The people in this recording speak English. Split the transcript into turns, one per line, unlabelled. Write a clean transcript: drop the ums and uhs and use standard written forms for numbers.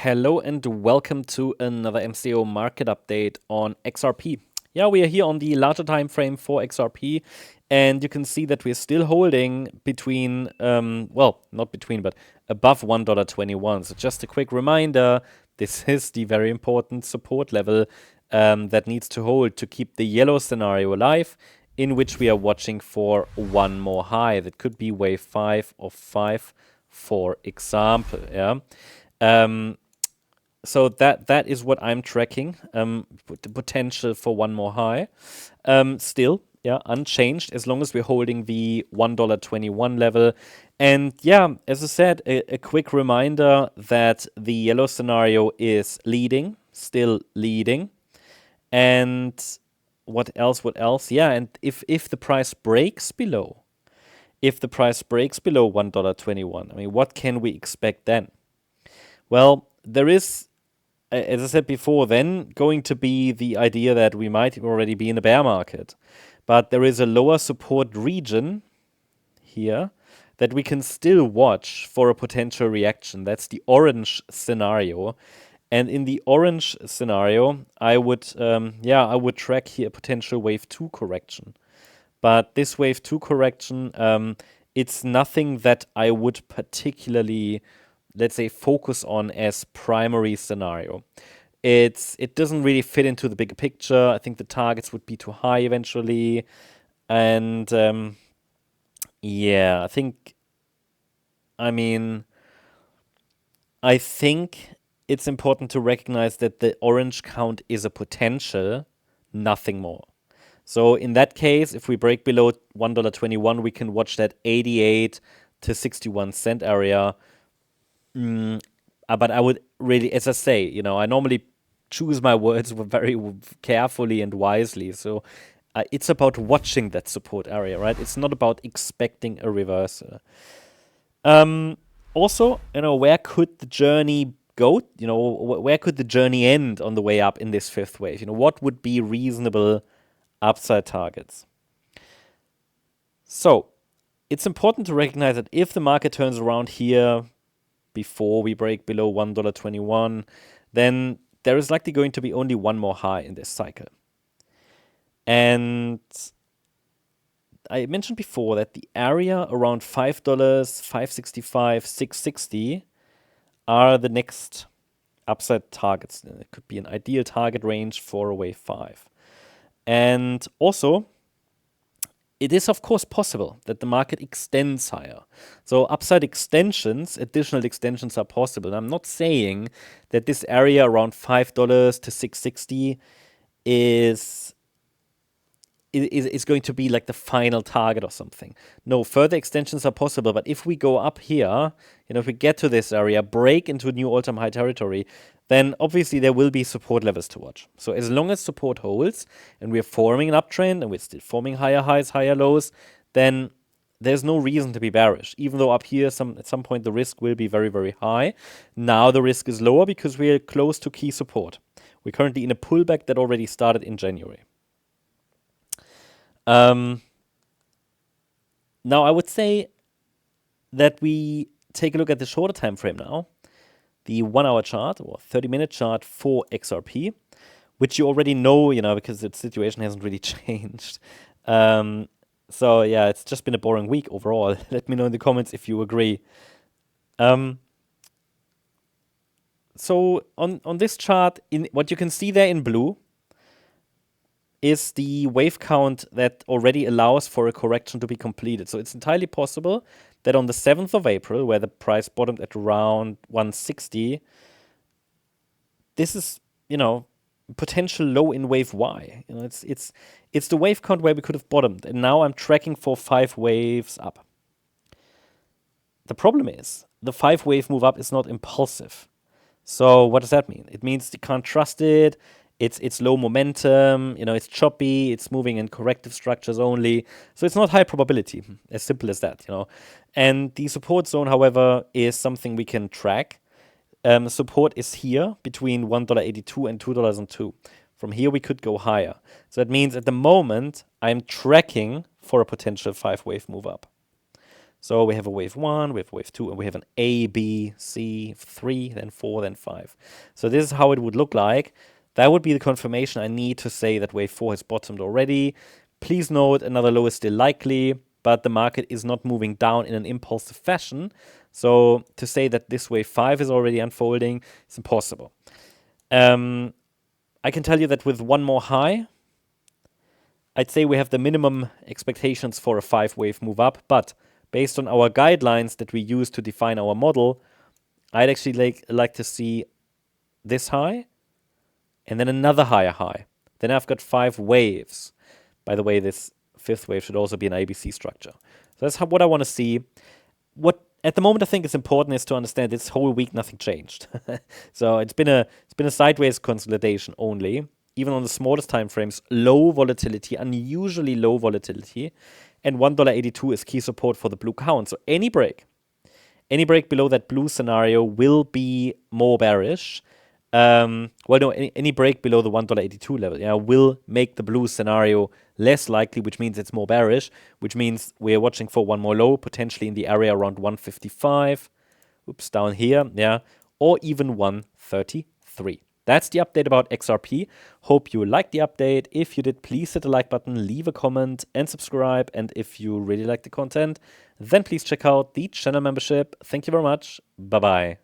Hello and welcome to another MCO market update on XRP. Yeah, we are here on the larger time frame for XRP, and you can see that we're still holding between, well, not between, but above $1.21. So just a quick reminder, this is the very important support level that needs to hold to keep the yellow scenario alive, in which we are watching for one more high. That could be wave 5 or 5, for example. Yeah. So that is what I'm tracking. The potential for one more high. Still, yeah, unchanged as long as we're holding the $1.21 level. And yeah, as I said, a quick reminder that the yellow scenario is leading, still leading. And what else? What else? Yeah, and if the price breaks below, $1.21, I mean, what can we expect then? Well, there is, as I said before, then going to be the idea that we might already be in a bear market. But there is a lower support region here that we can still watch for a potential reaction. That's the orange scenario. And in the orange scenario, I would track here a potential wave 2 correction. But this wave 2 correction, it's nothing that I would particularly, let's say, focus on as primary scenario. It doesn't really fit into the bigger picture. I think the targets would be too high eventually. And yeah, I think it's important to recognize that the orange count is a potential, nothing more. So in that case, if we break below $1.21, we can watch that 88 to 61 cent area. But I would really, as I say, I normally choose my words very carefully and wisely. So it's about watching that support area, right? It's not about expecting a reversal. Also, where could the journey go? Where could the journey end on the way up in this fifth wave? What would be reasonable upside targets? So it's important to recognize that if the market turns around here before we break below $1.21, then there is likely going to be only one more high in this cycle. And I mentioned before that the area around $5, $5.65, $6.60 are the next upside targets. It could be an ideal target range for a wave 5. And also, it is, of course, possible that the market extends higher. So upside extensions, additional extensions are possible. And I'm not saying that this area around $5 to $6.60 is going to be like the final target or something. No, further extensions are possible. But if we go up here, if we get to this area, break into new all-time high territory, then obviously there will be support levels to watch. So as long as support holds and we're forming an uptrend and we're still forming higher highs, higher lows, then there's no reason to be bearish. Even though up here, at some point, the risk will be very, very high. Now the risk is lower because we're close to key support. We're currently in a pullback that already started in January. Now, I would say that we take a look at the shorter time frame now, the 1 hour chart or 30-minute chart for XRP, which you already know, because the situation hasn't really changed. So yeah, it's just been a boring week overall. Let me know in the comments if you agree. So on this chart, in what you can see there in blue is the wave count that already allows for a correction to be completed. So it's entirely possible that on the 7th of April, where the price bottomed at around 160, this is, potential low in wave Y. It's the wave count where we could have bottomed. And now I'm tracking for 5 waves up. The problem is the 5-wave move up is not impulsive. So what does that mean? It means you can't trust it. It's low momentum, it's choppy, it's moving in corrective structures only. So it's not high probability, as simple as that, And the support zone, however, is something we can track. Support is here between $1.82 and $2.02. From here, we could go higher. So that means at the moment, I'm tracking for a potential 5-wave move up. So we have a wave 1, we have a wave 2, and we have an A, B, C, 3, then 4, then 5. So this is how it would look like. That would be the confirmation I need to say that wave 4 has bottomed already. Please note, another low is still likely, but the market is not moving down in an impulsive fashion. So to say that this wave 5 is already unfolding is impossible. I can tell you that with one more high, I'd say we have the minimum expectations for a 5-wave move up, but based on our guidelines that we use to define our model, I'd actually like to see this high and then another higher high. Then I've got 5 waves. By the way, this 5th wave should also be an ABC structure. So that's what I want to see. What at the moment I think is important is to understand this whole week nothing changed. So it's been a sideways consolidation only. Even on the smallest time frames, low volatility, unusually low volatility, and $1.82 is key support for the blue count. So any break below that blue scenario will be more bearish. Any break below the $1.82 level, will make the blue scenario less likely, which means it's more bearish, which means we're watching for one more low, potentially in the area around 155. Oops, down here, or even 133. That's the update about XRP. Hope you liked the update. If you did, please hit the like button, leave a comment, and subscribe. And if you really like the content, then please check out the channel membership. Thank you very much. Bye-bye.